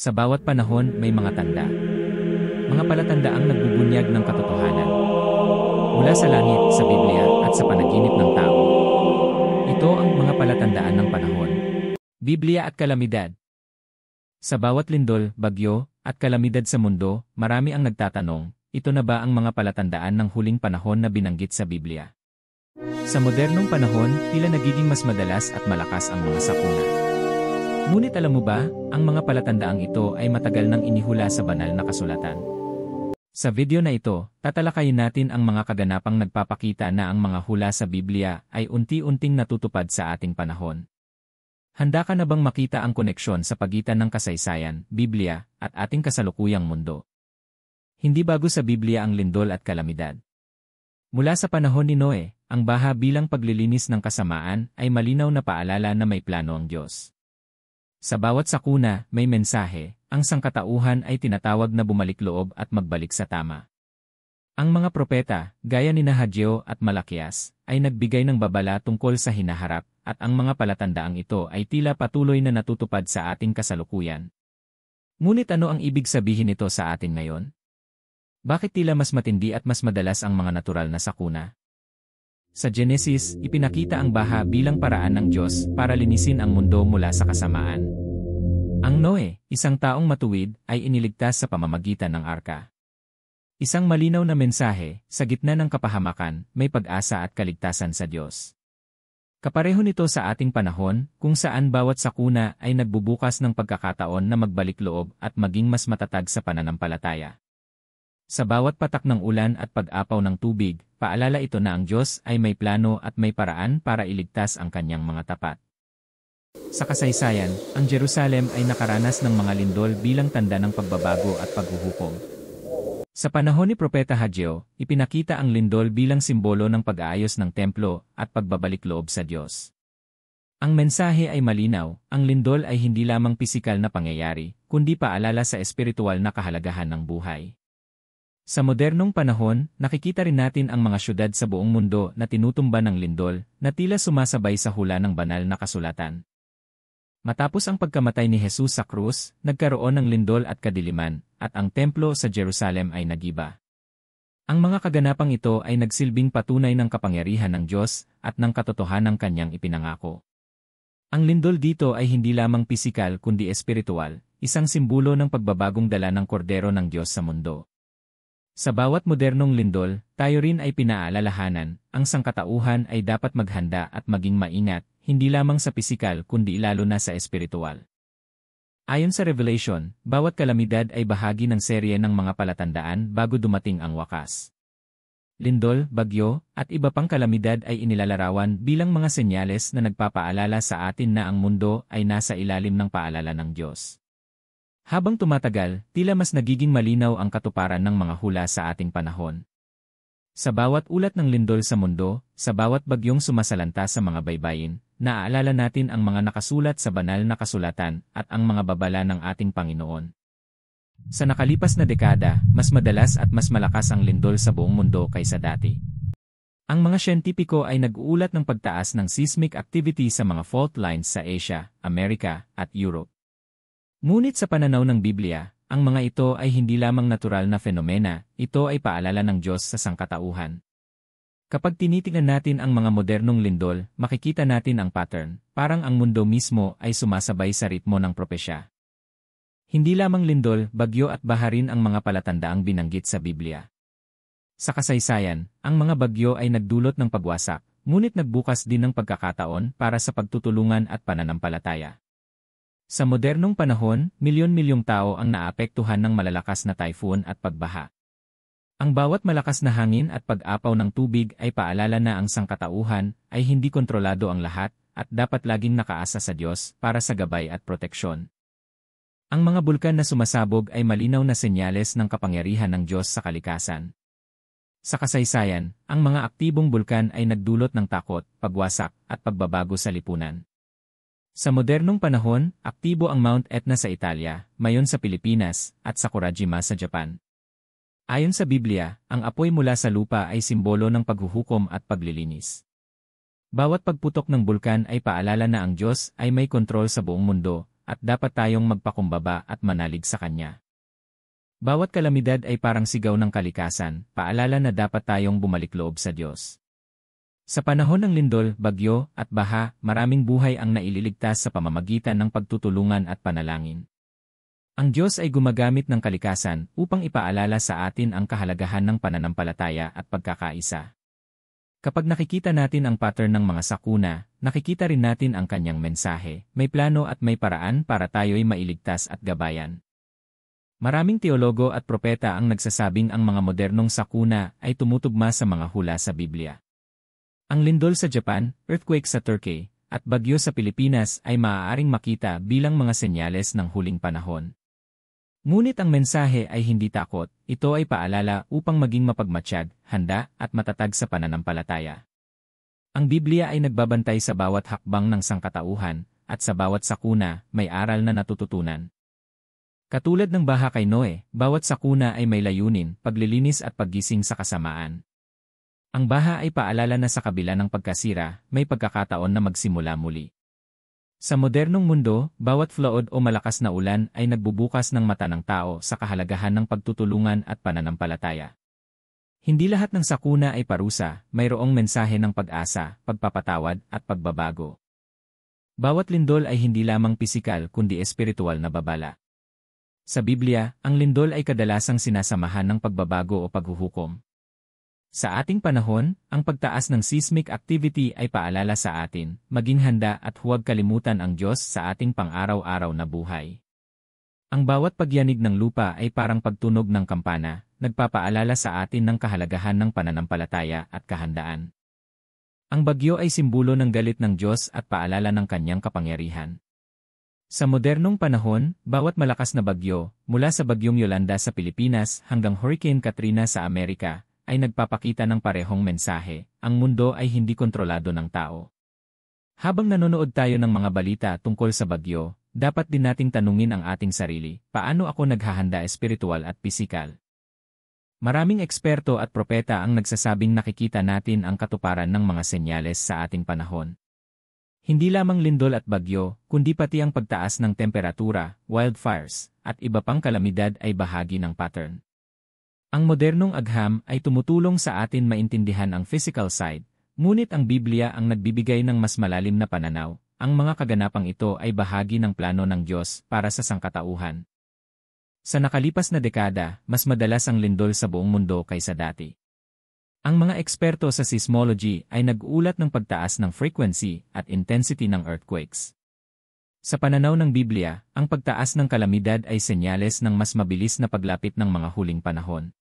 Sa bawat panahon may mga tanda. Mga palatandaang nagbubunyag ng katotohanan. Mula sa langit, sa Biblia, at sa panaginip ng tao. Ito ang mga palatandaan ng panahon. Biblia at kalamidad. Sa bawat lindol, bagyo, at kalamidad sa mundo, marami ang nagtatanong, ito na ba ang mga palatandaan ng huling panahon na binanggit sa Biblia? Sa modernong panahon, tila nagiging mas madalas at malakas ang mga sakuna. Ngunit alam mo ba, ang mga palatandaang ito ay matagal nang inihula sa banal na kasulatan. Sa video na ito, tatalakayin natin ang mga kaganapang nagpapakita na ang mga hula sa Biblia ay unti-unting natutupad sa ating panahon. Handa ka na bang makita ang koneksyon sa pagitan ng kasaysayan, Biblia, at ating kasalukuyang mundo? Hindi bago sa Biblia ang lindol at kalamidad. Mula sa panahon ni Noe, ang baha bilang paglilinis ng kasamaan ay malinaw na paalala na may plano ang Diyos. Sa bawat sakuna, may mensahe, ang sangkatauhan ay tinatawag na bumalik loob at magbalik sa tama. Ang mga propeta, gaya ni Hageo at Malakias, ay nagbigay ng babala tungkol sa hinaharap, at ang mga palatandaang ito ay tila patuloy na natutupad sa ating kasalukuyan. Ngunit ano ang ibig sabihin nito sa atin ngayon? Bakit tila mas matindi at mas madalas ang mga natural na sakuna? Sa Genesis, ipinakita ang baha bilang paraan ng Diyos para linisin ang mundo mula sa kasamaan. Ang Noe, isang taong matuwid, ay iniligtas sa pamamagitan ng arka. Isang malinaw na mensahe, sa gitna ng kapahamakan, may pag-asa at kaligtasan sa Diyos. Kapareho nito sa ating panahon, kung saan bawat sakuna ay nagbubukas ng pagkakataon na magbalik loob at maging mas matatag sa pananampalataya. Sa bawat patak ng ulan at pag-apaw ng tubig, paalala ito na ang Diyos ay may plano at may paraan para iligtas ang kanyang mga tapat. Sa kasaysayan, ang Jerusalem ay nakaranas ng mga lindol bilang tanda ng pagbabago at paghuhukom. Sa panahon ni Propeta Hageo, ipinakita ang lindol bilang simbolo ng pag-aayos ng templo at pagbabalik loob sa Diyos. Ang mensahe ay malinaw, ang lindol ay hindi lamang pisikal na pangyayari, kundi paalala sa espiritual na kahalagahan ng buhay. Sa modernong panahon, nakikita rin natin ang mga syudad sa buong mundo na tinutumba ng lindol, na tila sumasabay sa hula ng banal na kasulatan. Matapos ang pagkamatay ni Jesus sa krus, nagkaroon ng lindol at kadiliman, at ang templo sa Jerusalem ay nagiba. Ang mga kaganapang ito ay nagsilbing patunay ng kapangyarihan ng Diyos at ng katotohanan ng kanyang ipinangako. Ang lindol dito ay hindi lamang pisikal kundi espiritual, isang simbolo ng pagbabagong dala ng kordero ng Diyos sa mundo. Sa bawat modernong lindol, tayo rin ay pinaalalahanan, ang sangkatauhan ay dapat maghanda at maging maingat, hindi lamang sa pisikal kundi lalo na sa espiritual. Ayon sa Revelation, bawat kalamidad ay bahagi ng serye ng mga palatandaan bago dumating ang wakas. Lindol, bagyo, at iba pang kalamidad ay inilalarawan bilang mga senyales na nagpapaalala sa atin na ang mundo ay nasa ilalim ng paalala ng Diyos. Habang tumatagal, tila mas nagiging malinaw ang katuparan ng mga hula sa ating panahon. Sa bawat ulat ng lindol sa mundo, sa bawat bagyong sumasalanta sa mga baybayin, naaalala natin ang mga nakasulat sa banal na kasulatan at ang mga babala ng ating Panginoon. Sa nakalipas na dekada, mas madalas at mas malakas ang lindol sa buong mundo kaysa dati. Ang mga siyentipiko ay nag-uulat ng pagtaas ng seismic activity sa mga fault lines sa Asia, Amerika, at Europe. Ngunit sa pananaw ng Biblia, ang mga ito ay hindi lamang natural na fenomena, ito ay paalala ng Diyos sa sangkatauhan. Kapag tinitingnan natin ang mga modernong lindol, makikita natin ang pattern, parang ang mundo mismo ay sumasabay sa ritmo ng propesya. Hindi lamang lindol, bagyo at baha rin ang mga palatandaang binanggit sa Biblia. Sa kasaysayan, ang mga bagyo ay nagdulot ng pagwasak, ngunit nagbukas din ng pagkakataon para sa pagtutulungan at pananampalataya. Sa modernong panahon, milyon-milyong tao ang naapektuhan ng malalakas na typhoon at pagbaha. Ang bawat malakas na hangin at pag-apaw ng tubig ay paalala na ang sangkatauhan ay hindi kontrolado ang lahat at dapat laging nakaasa sa Diyos para sa gabay at proteksyon. Ang mga bulkan na sumasabog ay malinaw na senyales ng kapangyarihan ng Diyos sa kalikasan. Sa kasaysayan, ang mga aktibong bulkan ay nagdulot ng takot, pagwasak, at pagbabago sa lipunan. Sa modernong panahon, aktibo ang Mount Etna sa Italia, Mayon sa Pilipinas, at Sakurajima sa Japan. Ayon sa Biblia, ang apoy mula sa lupa ay simbolo ng paghuhukom at paglilinis. Bawat pagputok ng bulkan ay paalala na ang Diyos ay may kontrol sa buong mundo, at dapat tayong magpakumbaba at manalig sa Kanya. Bawat kalamidad ay parang sigaw ng kalikasan, paalala na dapat tayong bumalik loob sa Diyos. Sa panahon ng lindol, bagyo, at baha, maraming buhay ang naililigtas sa pamamagitan ng pagtutulungan at panalangin. Ang Diyos ay gumagamit ng kalikasan upang ipaalala sa atin ang kahalagahan ng pananampalataya at pagkakaisa. Kapag nakikita natin ang pattern ng mga sakuna, nakikita rin natin ang Kanyang mensahe, may plano at may paraan para tayo'y mailigtas at gabayan. Maraming teologo at propeta ang nagsasabing ang mga modernong sakuna ay tumutugma sa mga hula sa Biblia. Ang lindol sa Japan, earthquake sa Turkey, at bagyo sa Pilipinas ay maaaring makita bilang mga senyales ng huling panahon. Ngunit ang mensahe ay hindi takot, ito ay paalala upang maging mapagmatsyag, handa, at matatag sa pananampalataya. Ang Biblia ay nagbabantay sa bawat hakbang ng sangkatauhan, at sa bawat sakuna, may aral na natututunan. Katulad ng baha kay Noe, bawat sakuna ay may layunin, paglilinis at paggising sa kasamaan. Ang baha ay paalala na sa kabila ng pagkasira, may pagkakataon na magsimula muli. Sa modernong mundo, bawat flood o malakas na ulan ay nagbubukas ng mata ng tao sa kahalagahan ng pagtutulungan at pananampalataya. Hindi lahat ng sakuna ay parusa, mayroong mensahe ng pag-asa, pagpapatawad at pagbabago. Bawat lindol ay hindi lamang pisikal kundi espiritual na babala. Sa Biblia, ang lindol ay kadalasang sinasamahan ng pagbabago o paghuhukom. Sa ating panahon, ang pagtaas ng seismic activity ay paalala sa atin, maging handa at huwag kalimutan ang Diyos sa ating pang-araw-araw na buhay. Ang bawat pagyanig ng lupa ay parang pagtunog ng kampana, nagpapaalala sa atin ng kahalagahan ng pananampalataya at kahandaan. Ang bagyo ay simbolo ng galit ng Diyos at paalala ng Kanyang kapangyarihan. Sa modernong panahon, bawat malakas na bagyo, mula sa bagyong Yolanda sa Pilipinas hanggang Hurricane Katrina sa Amerika, ay nagpapakita ng parehong mensahe, ang mundo ay hindi kontrolado ng tao. Habang nanonood tayo ng mga balita tungkol sa bagyo, dapat din nating tanungin ang ating sarili, paano ako naghahanda espiritual at pisikal? Maraming eksperto at propeta ang nagsasabing nakikita natin ang katuparan ng mga senyales sa ating panahon. Hindi lamang lindol at bagyo, kundi pati ang pagtaas ng temperatura, wildfires, at iba pang kalamidad ay bahagi ng pattern. Ang modernong agham ay tumutulong sa atin maintindihan ang physical side, ngunit ang Biblia ang nagbibigay ng mas malalim na pananaw. Ang mga kaganapang ito ay bahagi ng plano ng Diyos para sa sangkatauhan. Sa nakalipas na dekada, mas madalas ang lindol sa buong mundo kaysa dati. Ang mga eksperto sa seismology ay nag-uulat ng pagtaas ng frequency at intensity ng earthquakes. Sa pananaw ng Biblia, ang pagtaas ng kalamidad ay senyales ng mas mabilis na paglapit ng mga huling panahon.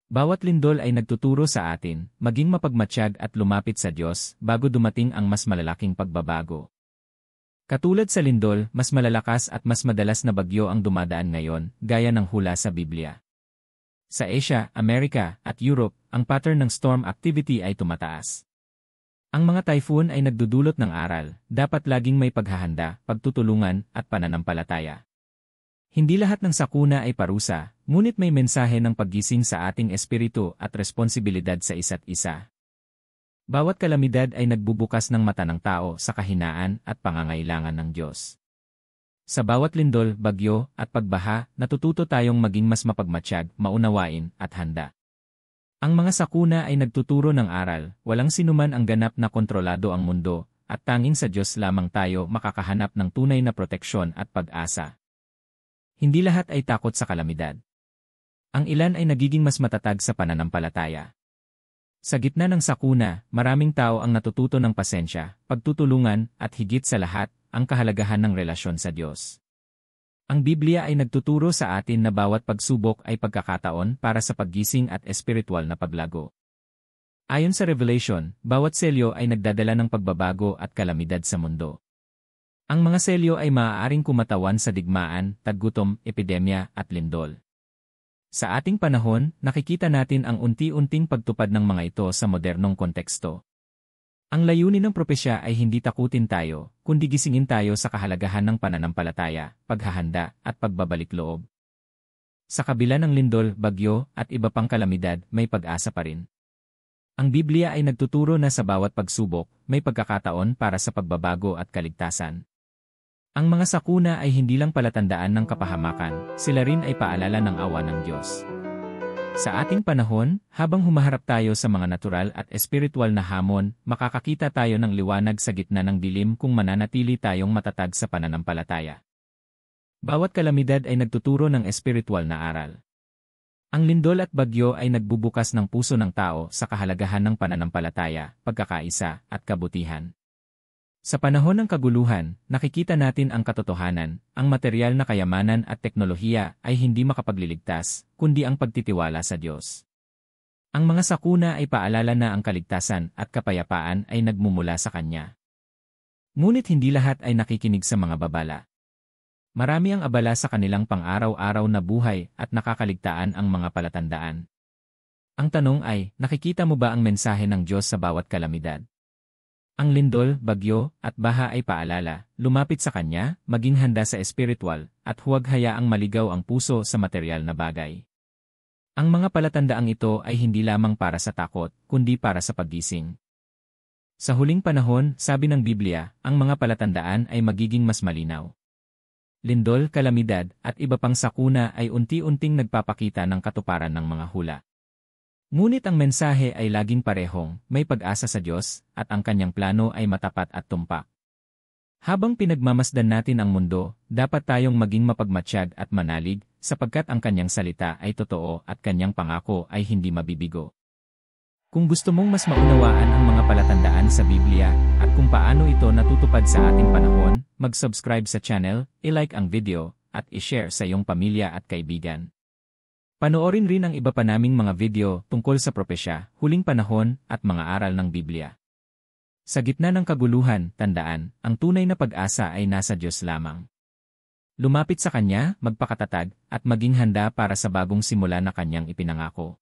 Bawat lindol ay nagtuturo sa atin, maging mapagmatsyag at lumapit sa Diyos bago dumating ang mas malalaking pagbabago. Katulad sa lindol, mas malalakas at mas madalas na bagyo ang dumadaan ngayon, gaya ng hula sa Biblia. Sa Asia, Amerika, at Europe, ang pattern ng storm activity ay tumataas. Ang mga typhoon ay nagdudulot ng aral, dapat laging may paghahanda, pagtutulungan, at pananampalataya. Hindi lahat ng sakuna ay parusa, ngunit may mensahe ng paggising sa ating espiritu at responsibilidad sa isa't isa. Bawat kalamidad ay nagbubukas ng mata ng tao sa kahinaan at pangangailangan ng Diyos. Sa bawat lindol, bagyo, at pagbaha, natututo tayong maging mas mapagmatsyag, maunawain, at handa. Ang mga sakuna ay nagtuturo ng aral, walang sinuman ang ganap na kontrolado ang mundo, at tanging sa Diyos lamang tayo makakahanap ng tunay na proteksyon at pag-asa. Hindi lahat ay takot sa kalamidad. Ang ilan ay nagiging mas matatag sa pananampalataya. Sa gitna ng sakuna, maraming tao ang natututo ng pasensya, pagtutulungan, at higit sa lahat, ang kahalagahan ng relasyon sa Diyos. Ang Biblia ay nagtuturo sa atin na bawat pagsubok ay pagkakataon para sa paggising at espiritual na paglago. Ayon sa Revelation, bawat selyo ay nagdadala ng pagbabago at kalamidad sa mundo. Ang mga selyo ay maaaring kumatawan sa digmaan, taggutom, epidemya, at lindol. Sa ating panahon, nakikita natin ang unti-unting pagtupad ng mga ito sa modernong konteksto. Ang layunin ng propesya ay hindi takutin tayo, kundi gisingin tayo sa kahalagahan ng pananampalataya, paghahanda, at pagbabalik loob. Sa kabila ng lindol, bagyo, at iba pang kalamidad, may pag-asa pa rin. Ang Biblia ay nagtuturo na sa bawat pagsubok, may pagkakataon para sa pagbabago at kaligtasan. Ang mga sakuna ay hindi lang palatandaan ng kapahamakan, sila rin ay paalala ng awa ng Diyos. Sa ating panahon, habang humaharap tayo sa mga natural at espiritual na hamon, makakakita tayo ng liwanag sa gitna ng dilim kung mananatili tayong matatag sa pananampalataya. Bawat kalamidad ay nagtuturo ng espiritual na aral. Ang lindol at bagyo ay nagbubukas ng puso ng tao sa kahalagahan ng pananampalataya, pagkakaisa, at kabutihan. Sa panahon ng kaguluhan, nakikita natin ang katotohanan, ang material na kayamanan at teknolohiya ay hindi makapagliligtas, kundi ang pagtitiwala sa Diyos. Ang mga sakuna ay paalala na ang kaligtasan at kapayapaan ay nagmumula sa Kanya. Ngunit hindi lahat ay nakikinig sa mga babala. Marami ang abala sa kanilang pang-araw-araw na buhay at nakakaligtaan ang mga palatandaan. Ang tanong ay, nakikita mo ba ang mensahe ng Diyos sa bawat kalamidad? Ang lindol, bagyo, at baha ay paalala, lumapit sa Kanya, maging handa sa espiritual, at huwag hayaang maligaw ang puso sa material na bagay. Ang mga palatandaang ito ay hindi lamang para sa takot, kundi para sa paggising. Sa huling panahon, sabi ng Biblia, ang mga palatandaan ay magiging mas malinaw. Lindol, kalamidad, at iba pang sakuna ay unti-unting nagpapakita ng katuparan ng mga hula. Ngunit ang mensahe ay laging parehong, may pag-asa sa Diyos, at ang Kanyang plano ay matapat at tumpak. Habang pinagmamasdan natin ang mundo, dapat tayong maging mapagmatsyag at manalig, sapagkat ang Kanyang salita ay totoo at Kanyang pangako ay hindi mabibigo. Kung gusto mong mas maunawaan ang mga palatandaan sa Biblia, at kung paano ito natutupad sa ating panahon, mag-subscribe sa channel, i-like ang video, at i-share sa iyong pamilya at kaibigan. Panoorin rin ang iba pa naming mga video tungkol sa propesya, huling panahon, at mga aral ng Biblia. Sa gitna ng kaguluhan, tandaan, ang tunay na pag-asa ay nasa Diyos lamang. Lumapit sa Kanya, magpakatatag, at maging handa para sa bagong simula na Kanyang ipinangako.